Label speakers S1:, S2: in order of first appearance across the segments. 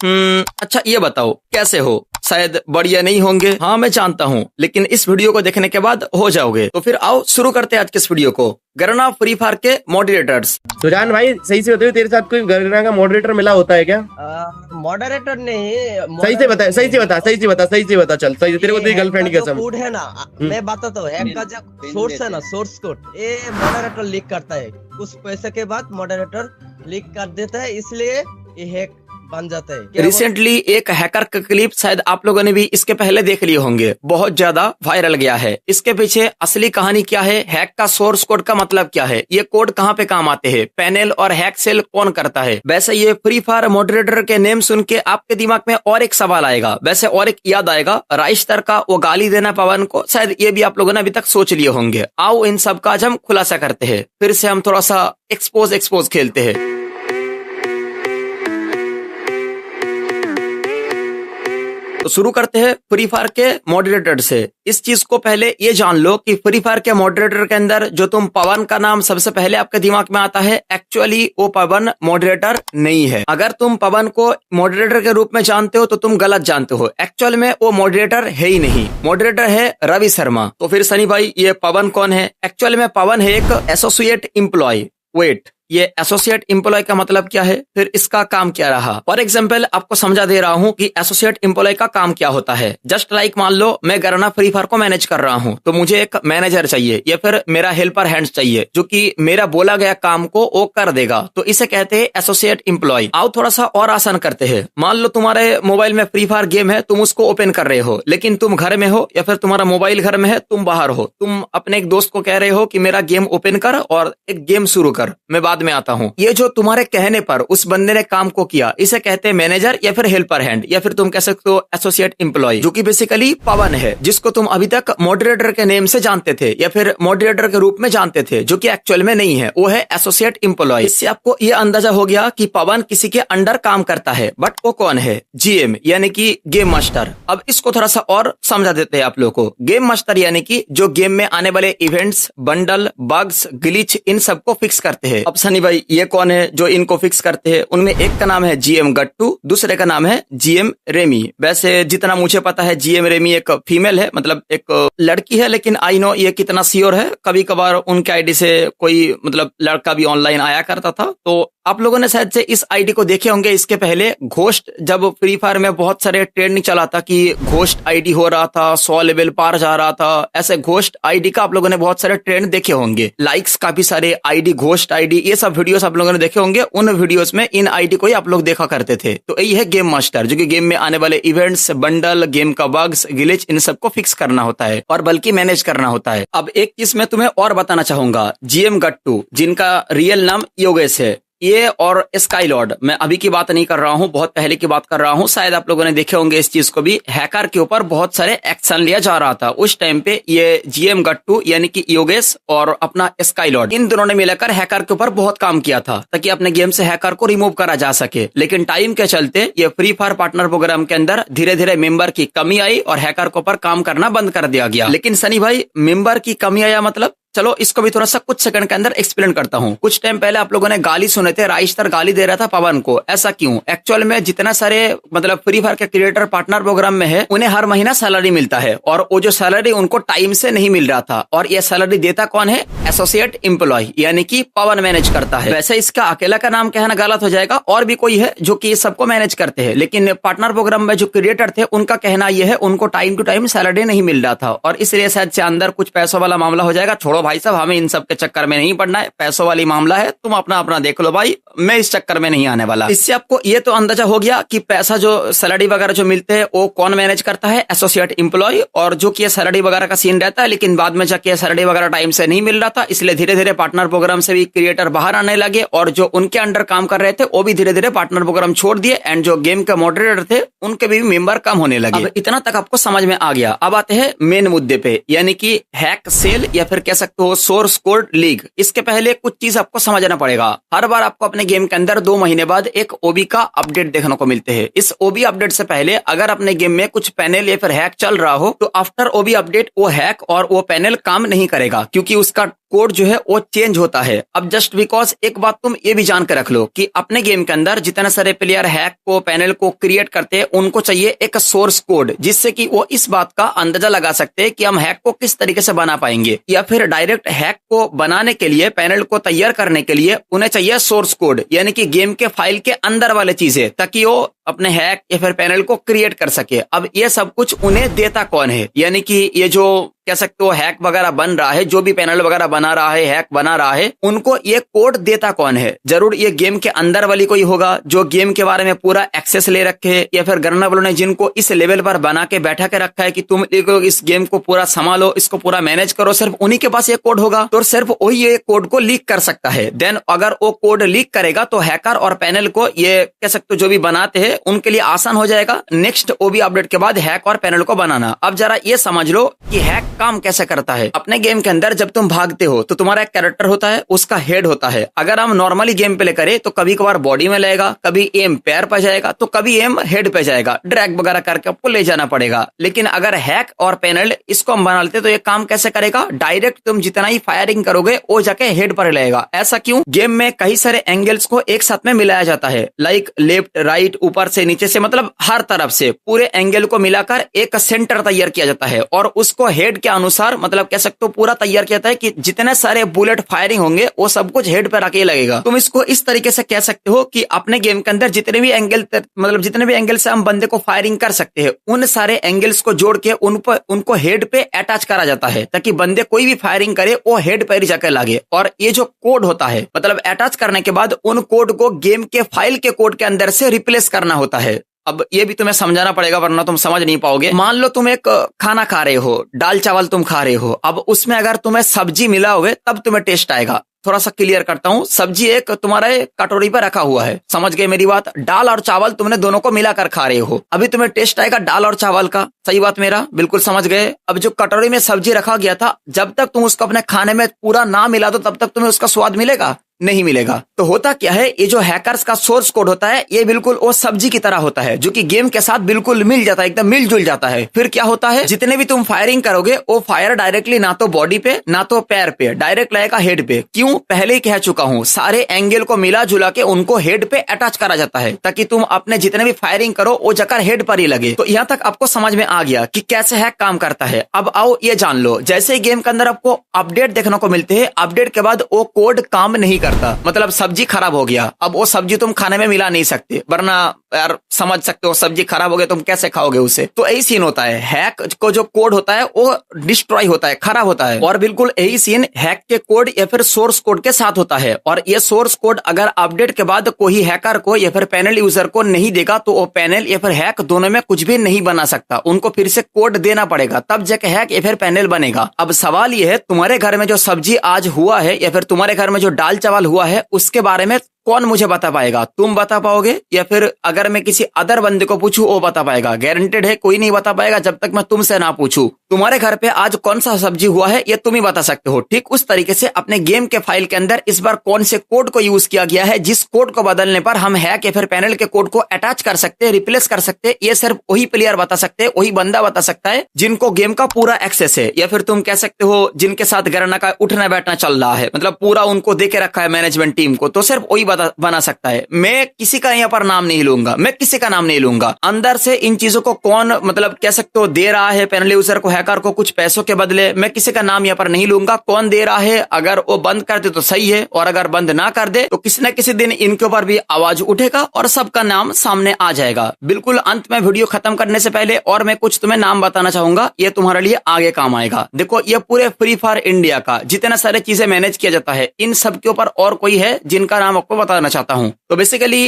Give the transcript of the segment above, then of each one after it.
S1: अच्छा ये बताओ कैसे हो? शायद बढ़िया नहीं होंगे। हाँ मैं जानता हूँ, लेकिन इस वीडियो को देखने के बाद हो जाओगे। तो फिर आओ शुरू करते हैं आज के इस वीडियो को। गरना फ्री फायर के मॉडरेटर्स।
S2: सुजान भाई सही से बताओ, तेरे साथ कोई गरना का मॉडरेटर मिला होता है क्या?
S3: मॉडरेटर नहीं।
S2: सही से बता, सही से बता, सही से बता, सही से बता। चल सही से, तेरे को तेरी गर्लफ्रेंड की कसम।
S3: कोड है ना, मैं बताता हूँ। हैक का जो सोर्स है ना, सोर्स कोड, ये मॉडरेटर लीक करता है। कुछ पैसे के बाद मॉडरेटर लीक कर देता है, इसलिए ये हैक बन जाता है।
S1: रिसेंटली एक हैकर का क्लिप शायद आप लोगों ने भी इसके पहले देख लिए होंगे, बहुत ज्यादा वायरल गया है। इसके पीछे असली कहानी क्या है, हैक का सोर्स कोड का मतलब क्या है, ये कोड कहाँ पे काम आते हैं, पैनल और हैक सेल कौन करता है। वैसे ये फ्री फायर मॉडरेटर के नेम सुन के आपके दिमाग में और एक सवाल आएगा, वैसे और एक याद आएगा, राइस्टर का वो गाली देना पवन को, शायद ये भी आप लोगों ने अभी तक सोच लिए होंगे। आओ इन सब का आज हम खुलासा करते हैं, फिर से हम थोड़ा सा एक्सपोज खेलते हैं। तो शुरू करते हैं फ्री फायर के मॉडरेटर से। इस चीज को पहले ये जान लो कि फ्री फायर के मॉडरेटर के अंदर जो तुम पवन का नाम सबसे पहले आपके दिमाग में आता है, एक्चुअली वो पवन मॉडरेटर नहीं है। अगर तुम पवन को मॉडरेटर के रूप में जानते हो तो तुम गलत जानते हो। एक्चुअल में वो मॉडरेटर है ही नहीं, मॉडरेटर है रवि शर्मा। तो फिर सनी भाई ये पवन कौन है? एक्चुअल में पवन है एक एसोसिएट एम्प्लॉय। वेट, ये एसोसिएट एम्प्लॉय का मतलब क्या है, फिर इसका काम क्या रहा? फॉर एग्जांपल आपको समझा दे रहा हूँ कि एसोसिएट एम्प्लॉय का काम क्या होता है। जस्ट लाइक मान लो मैं गरना फ्री फायर को मैनेज कर रहा हूँ, तो मुझे एक मैनेजर चाहिए या फिर मेरा हेल्पर हैंड्स चाहिए जो कि मेरा बोला गया काम को वो कर देगा, तो इसे कहते हैं एसोसिएट एम्प्लॉय। आओ थोड़ा सा और आसान करते हैं। मान लो तुम्हारे मोबाइल में फ्री फायर गेम है, तुम उसको ओपन कर रहे हो, लेकिन तुम घर में हो या फिर तुम्हारा मोबाइल घर में है, तुम बाहर हो। तुम अपने एक दोस्त को कह रहे हो कि मेरा गेम ओपन कर और एक गेम शुरू कर, मैं बाद में आता हूँ। ये जो तुम्हारे कहने पर उस बंदे ने काम को किया, इसे कहते हैं मैनेजर या फिर हेल्पर हैंड या फिर तुम कह सकते हो एसोसिएट एम्प्लॉय, जो कि बेसिकली पवन है, जिसको तुम अभी तक मॉडरेटर के नेम से जानते थे या फिर मॉडरेटर के रूप में जानते थे, जो कि एक्चुअल में नहीं है, वो है एसोसिएट एम्प्लॉय। इससे आपको यह अंदाजा हो गया कि पवन किसी के अंडर काम करता है, बट वो कौन है? जीएम यानी कि गेम मास्टर। अब इसको थोड़ा सा और समझा देते हैं आप लोगों को। गेम मास्टर यानी कि जो गेम में आने वाले इवेंट्स, बंडल, बग्स, ग्लिच, इन सबको फिक्स करते हैं। अब सनी भाई ये कौन है जो इनको फिक्स करते हैं? उनमें एक का नाम है जीएम गट्टू, दूसरे का नाम है जीएम रेमी। वैसे जितना मुझे पता है जीएम रेमी एक फीमेल है, मतलब एक लड़की है, लेकिन आई नो ये कितना श्योर है, कभी कभार उनके आईडी से कोई मतलब लड़का भी ऑनलाइन आया करता था। तो आप लोगों ने शायद से इस आईडी को देखे होंगे। इसके पहले घोस्ट, जब फ्री फायर में बहुत सारे ट्रेंड चला था कि घोस्ट आईडी हो रहा था, 100 लेवल पार जा रहा था, ऐसे घोस्ट आईडी का आप लोगों ने बहुत सारे ट्रेंड देखे होंगे। लाइक्स काफी सारे आईडी, घोस्ट आईडी, ये सब वीडियोस आप लोगों ने देखे होंगे। उन वीडियोस में इन आईडी को ही आप लोग देखा करते थे। तो यही है गेम मास्टर, जो कि गेम में आने वाले इवेंट्स, बंडल, गेम का बग्स, ग्लिच, इन सबको फिक्स करना होता है और बल्कि मैनेज करना होता है। अब एक चीज मैं तुम्हें और बताना चाहूंगा, जीएम गट्टू, जिनका रियल नाम योगेश है, ये और स्काई लॉर्ड, मैं अभी की बात नहीं कर रहा हूँ, बहुत पहले की बात कर रहा हूँ। शायद आप लोगों ने देखे होंगे इस चीज को भी, हैकर के ऊपर बहुत सारे एक्शन लिया जा रहा था उस टाइम पे। ये जीएम गट्टू यानी कि योगेश और अपना स्काई लॉर्ड, इन दोनों ने मिलकर हैकर के ऊपर बहुत काम किया था ताकि अपने गेम से हैकर को रिमूव करा जा सके। लेकिन टाइम के चलते ये फ्री फायर पार्टनर प्रोग्राम के अंदर धीरे धीरे मेंबर की कमी आई और हैकर के ऊपर काम करना बंद कर दिया गया। लेकिन सनी भाई, मेंबर की कमी आया मतलब, चलो इसको भी थोड़ा सा कुछ सेकंड के अंदर एक्सप्लेन करता हूँ। कुछ टाइम पहले आप लोगों ने गाली सुने थे, राइस्टर गाली दे रहा था पवन को, ऐसा क्यों? एक्चुअल में जितना सारे मतलब फ्री फायर के क्रिएटर पार्टनर प्रोग्राम में है, उन्हें हर महीना सैलरी मिलता है और वो जो सैलरी उनको टाइम से नहीं मिल रहा था। और ये सैलरी देता कौन है? एसोसिएट एम्प्लॉय यानी कि पवन मैनेज करता है। वैसे इसका अकेला का नाम कहना गलत हो जाएगा, और भी कोई है जो कि सबको मैनेज करते हैं, लेकिन पार्टनर प्रोग्राम में जो क्रिएटर थे उनका कहना यह है उनको टाइम टू टाइम सैलरी नहीं मिल रहा था और इसलिए शायद से अंदर कुछ पैसों वाला मामला हो जाएगा। छोड़ो भाई साहब, हमें इन सब के चक्कर में नहीं पड़ना है, पैसों वाली मामला है, तुम अपना अपना देख लो भाई, मैं इस चक्कर में नहीं आने वाला। इससे आपको ये तो अंदाजा हो गया कि पैसा जो सैलरी वगैरह जो मिलते हैं वो कौन मैनेज करता है? Associate employ. और जो कि सैलरी वगैरह का सीन रहता है, लेकिन बाद में जाके सैलरी वगैरह टाइम से नहीं मिल रहा था, इसलिए धीरे धीरे पार्टनर प्रोग्राम से भी क्रिएटर बाहर आने लगे और जो उनके अंडर काम कर रहे थे वो भी धीरे धीरे पार्टनर प्रोग्राम छोड़ दिए एंड जो गेम के मॉडरेटर थे उनके भी मेंबर कम होने लगे। अब इतना तक आपको समझ में आ गया। अब आते हैं मेन मुद्दे पे, यानी कि हैक सेल या फिर कह सकते हो सोर्स कोड लीक। इसके पहले कुछ चीज आपको समझना पड़ेगा। हर बार आपको अपने गेम के अंदर 2 महीने बाद एक ओबी का अपडेट देखने को मिलते हैं। इस ओबी अपडेट से पहले अगर अपने गेम में कुछ पैनल या फिर हैक चल रहा हो तो आफ्टर ओबी अपडेट वो हैक और वो पैनल काम नहीं करेगा, क्योंकि उसका कोड जो है वो चेंज होता है। अब जस्ट बिकॉज एक बात तुम ये भी जान के रख लो कि अपने गेम के अंदर जितने सारे प्लेयर हैक को पैनल को क्रिएट करते हैं उनको चाहिए एक सोर्स कोड, जिससे कि वो इस बात का अंदाजा लगा सकते हैं कि हम हैक को किस तरीके से बना पाएंगे, या फिर डायरेक्ट हैक को बनाने के लिए पैनल को तैयार करने के लिए उन्हें चाहिए सोर्स कोड, यानी कि गेम के फाइल के अंदर वाले चीजें, ताकि वो अपने हैक या फिर पैनल को क्रिएट कर सके। अब ये सब कुछ उन्हें देता कौन है, यानी कि ये जो कह सकते हो हैक वगैरह बन रहा है, जो भी पैनल वगैरह बना रहा है, हैक बना रहा है, उनको ये कोड देता कौन है? जरूर ये गेम के अंदर वाली कोई होगा जो गेम के बारे में पूरा एक्सेस ले रखे है, या फिर गन्ना वालों ने जिनको इस लेवल पर बना के बैठा के रखा है कि तुम इस गेम को पूरा संभालो, इसको पूरा मैनेज करो, सिर्फ उन्हीं के पास ये कोड होगा, तो सिर्फ वही ये कोड को लीक कर सकता है। देन अगर वो कोड लीक करेगा तो हैकर और पैनल को ये कह सकते हो जो भी बनाते हैं उनके लिए आसान हो जाएगा नेक्स्ट ओबी अपडेट के बाद हैक और पैनल को बनाना। अब जरा ये समझ लो कि हैक काम कैसे करता है। अपने गेम के अंदर जब तुम भागते हो तो तुम्हारा एक कैरेक्टर होता है, उसका हेड होता है। अगर हम नॉर्मली गेम प्ले करें तो कभी कभार बॉडी में लगेगा, कभी एम पैर पर जाएगा, तो कभी एम हेड पे जाएगा, ड्रैग वगैरह करके आपको ले जाना पड़ेगा। लेकिन अगर हैक और पैनल इसको हम बना लेते तो ये काम कैसे करेगा? डायरेक्ट तुम जितना ही फायरिंग करोगे वो जाके हेड पर लगेगा। ऐसा क्यों? गेम में कई सारे एंगल्स को एक साथ में मिलाया जाता है, लाइक लेफ्ट राइट ऊपर से नीचे से, मतलब हर तरफ से पूरे एंगल को मिलाकर एक सेंटर तैयार किया जाता है और उसको हेड के अनुसार मतलब कह सकते हो पूरा तैयार किया जाता है कि जितने सारे बुलेट फायरिंग होंगे वो सब कुछ हेड पर आके लगेगा। तुम इसको इस तरीके से कह सकते हो कि अपने गेम के अंदर जितने भी एंगल मतलब जितने भी एंगल से हम बंदे को फायरिंग कर सकते हैं उन सारे एंगल्स को जोड़ के उनको हेड पे अटैच करा जाता है, ताकि बंदे कोई भी फायरिंग करे वो हेड पर ही जाकर लगे। और ये जो कोड होता है मतलब अटैच करने के बाद उन कोड को गेम के फाइल के कोड के अंदर से रिप्लेस करना होता है। अब ये भी तुम्हें समझाना पड़ेगा वरना तुम समझ नहीं पाओगे। मान लो तुम एक खाना खा रहे हो, दाल चावल तुम खा रहे हो, अब उसमें अगर तुम्हें सब्जी मिला हुआ तब तुम्हें टेस्ट आएगा। थोड़ा सा क्लियर करता हूँ, सब्जी एक तुम्हारे कटोरी पर रखा हुआ है, समझ गए मेरी बात? दाल और चावल तुमने दोनों को मिलाकर खा रहे हो, अभी तुम्हें टेस्ट आएगा दाल और चावल का। सही बात मेरा? बिल्कुल समझ गए। अब जो कटोरी में सब्जी रखा गया था, जब तक तुम उसको अपने खाने में पूरा ना मिला दो तब तक तुम्हें उसका स्वाद मिलेगा? नहीं मिलेगा। तो होता क्या है, ये जो हैकर्स का सोर्स कोड होता है ये बिल्कुल वो सब्जी की तरह होता है जो कि गेम के साथ बिल्कुल मिल जाता है, एकदम मिलजुल जाता है। फिर क्या होता है, जितने भी तुम फायरिंग करोगे वो फायर डायरेक्टली ना तो बॉडी पे ना तो पैर पे, डायरेक्ट लगेगा हेड पे। क्यों? पहले ही कह चुका हूं, सारे एंगल को मिला जुला के उनको हेड पे अटैच करा जाता है ताकि तुम अपने जितने भी फायरिंग करो वो जगह हेड पर ही लगे। तो यहाँ तक आपको समझ में आ गया कि कैसे हैक काम करता है। अब आओ ये जान लो, जैसे गेम के अंदर आपको अपडेट देखने को मिलते हैं, अपडेट के बाद वो कोड काम नहीं करता, मतलब सब्जी खराब हो गया, अब वो सब्जी तुम खाने में मिला नहीं सकते, वरना यार समझ सकते हो सब्जी खराब हो गया तुम कैसे खाओगे उसे। तो यही सीन होता है, हैक को जो कोड होता है वो डिस्ट्रॉय होता है, खराब होता है। और बिल्कुल यही सीन हैक के कोड या फिर सोर्स कोड के साथ होता है। और ये सोर्स कोड अगर अपडेट के बाद कोई हैकर को या फिर पैनल यूजर को नहीं देगा तो वो पैनल या फिर हैक दोनों में कुछ भी नहीं बना सकता, उनको फिर से कोड देना पड़ेगा तब जाके हैक या फिर पैनल बनेगा। अब सवाल ये है, तुम्हारे घर में जो सब्जी आज हुआ है या फिर तुम्हारे घर में जो दाल चावल हुआ है उसके बारे में कौन मुझे बता पाएगा? तुम बता पाओगे या फिर अगर मैं किसी अदर बंदे को पूछूं वो बता पाएगा? गारंटेड है कोई नहीं बता पाएगा जब तक मैं तुमसे ना पूछूं। तुम्हारे घर पे आज कौन सा सब्जी हुआ है ये तुम ही बता सकते हो। ठीक उस तरीके से अपने गेम के फाइल के अंदर इस बार कौन से कोड को यूज किया गया है, जिस कोड को बदलने पर हम हैक या फिर पैनल के कोड को अटैच कर सकते हैं, रिप्लेस कर सकते हैं, ये सिर्फ वही प्लेयर बता सकते हैं, वही बंदा बता सकता है जिनको गेम का पूरा एक्सेस है, या फिर तुम कह सकते हो जिनके साथ गरना का उठना बैठना चल रहा है, मतलब पूरा उनको देके रखा है मैनेजमेंट टीम को, तो सिर्फ वही बना सकता है। मैं किसी का यहाँ पर नाम नहीं लूंगा, मैं किसी का नाम नहीं लूंगा। अंदर से इन चीजों को कौन मतलब कह सकते हो दे रहा है पैनल यूजर को, हैकर को कुछ पैसों के बदले, मैं किसी का नाम यहाँ पर नहीं लूंगा। कौन दे रहा है, अगर वो बंद कर दे तो सही है, और अगर बंद ना कर दे तो किसी न किसी दिन इनके ऊपर भी आवाज उठेगा और सबका नाम सामने आ जाएगा। बिल्कुल अंत में वीडियो खत्म करने से पहले और मैं कुछ तुम्हें नाम बताना चाहूंगा, ये तुम्हारे लिए आगे काम आएगा। देखो ये पूरे फ्री फायर इंडिया का जितना सारे चीजें मैनेज किया जाता है, इन सब के ऊपर और कोई है जिनका नाम आपको बताना चाहता हूं। तो बेसिकली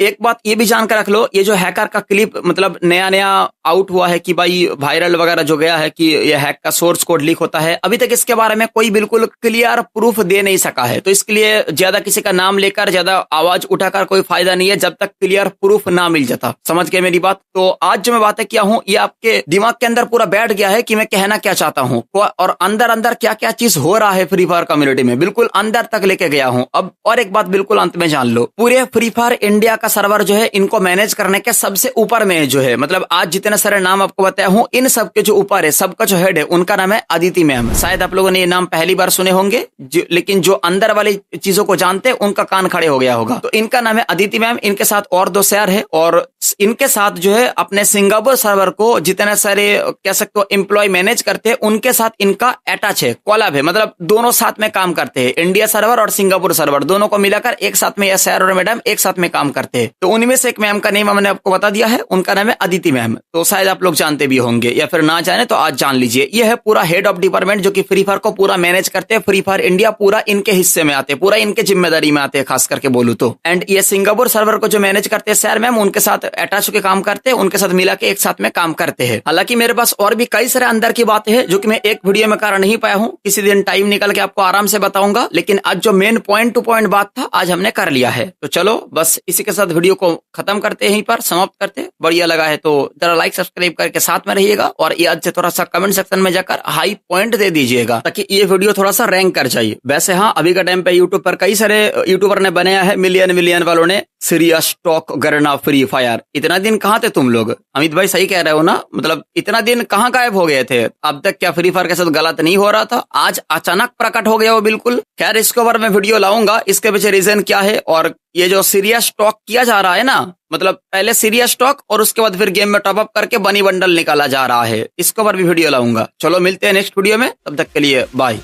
S1: एक बात ये भी जानकर रख लो, ये जो हैकर का क्लिप मतलब नया आउट हुआ है कि भाई वायरल वगैरह जो गया है कि ये हैक का सोर्स कोड लीक होता है, अभी तक इसके बारे में कोई बिल्कुल क्लियर प्रूफ दे नहीं सका है। तो इसके लिए ज्यादा किसी का नाम लेकर ज्यादा आवाज उठाकर कोई फायदा नहीं है जब तक क्लियर प्रूफ ना मिल जाता। समझ गए मेरी बात? तो आज जो मैं बातें किया हूं ये आपके दिमाग के अंदर पूरा बैठ गया है कि मैं कहना क्या चाहता हूं और अंदर अंदर क्या क्या चीज हो रहा है फ्री फायर कम्युनिटी में, बिल्कुल अंदर तक लेके गया हूं। अब और एक बात बिल्कुल अंत में जान लो। पूरे फ्री फायर इंडिया का सर्वर जो है इनको मैनेज करने के सबसे ऊपर में जो है, मतलब आज जितने सारे नाम आपको बताया हूँ, इन सब के जो ऊपर है, सबका जो हेड है, उनका नाम है अदिति मैम। शायद आप लोगों ने ये नाम पहली बार सुने होंगे, लेकिन जो अंदर वाली चीजों को जानते हैं उनका कान खड़े हो गया होगा। तो इनका नाम है अदिति मैम। इनके साथ और 2 शेयर है, और इनके साथ जो है अपने सिंगापुर सर्वर को जितने सारे कह सकते हो एम्प्लॉय मैनेज करते हैं, उनके साथ इनका अटैच है, कोलैब है, मतलब दोनों साथ में काम करते हैं। इंडिया सर्वर और सिंगापुर सर्वर शेयर दोनों को मिलाकर एक साथ में यह सर और मैडम एक साथ में काम करते हैं। तो उनमें से एक मैम का नेम मैंने आपको बता दिया है, उनका नाम है अदिति मैम। तो शायद आप लोग जानते भी होंगे, या फिर ना जाने तो आज जान लीजिए। यह है पूरा हेड ऑफ डिपार्टमेंट जो कि फ्री फायर को पूरा मैनेज करते हैं। फ्री फायर इंडिया पूरा इनके हिस्से में आते हैं, पूरा इनके जिम्मेदारी में आते हैं, खास करके बोलूं तो। एंड ये सिंगापुर सर्वर को जो मैनेज करते हैं सर मैम, उनके साथ अटैच होकर काम करते हैं, उनके साथ मिला के एक साथ में काम करते हैं। हालांकि मेरे पास और भी कई सारे अंदर की बातें हैं जो कि मैं एक वीडियो में कर नहीं पाया हूं, किसी दिन टाइम निकल के आपको आराम से बताऊंगा। लेकिन आज जो मेन पॉइंट टू पॉइंट बात था, आज हमने कर लिया है। तो चलो बस इसी के साथ वीडियो को खत्म करते हैं, यहीं पर समाप्त करते हैं। बढ़िया लगा है तो जरा लाइक सब्सक्राइब करके साथ में रहिएगा, और ये आज से थोड़ा सा कमेंट सेक्शन में जाकर हाई पॉइंट दे दीजिएगा, ताकि ये वीडियो थोड़ा सा रैंक कर जाए। वैसे हाँ, अभी का टाइम पे यूट्यूब पर कई सारे यूट्यूबर ने बनाया है, मिलियन वालों ने, सीरियस टॉक करना फ्री फायर। इतना दिन कहाँ थे तुम लोग? अमित भाई सही कह रहे हो ना, मतलब इतना दिन कहाँ गायब हो गए थे? अब तक क्या फ्री फायर के साथ गलत नहीं हो रहा था? आज अचानक प्रकट हो गया वो बिल्कुल। खैर इसके ऊपर मैं वीडियो लाऊंगा, इसके पीछे रीजन क्या है, और ये जो सीरियस टॉक किया जा रहा है ना, मतलब पहले सीरियस टॉक और उसके बाद फिर गेम में टॉप अप करके बनी बंडल निकाला जा रहा है, इसके ऊपर भी वीडियो लाऊंगा। चलो मिलते हैं नेक्स्ट वीडियो में, तब तक के लिए बाय।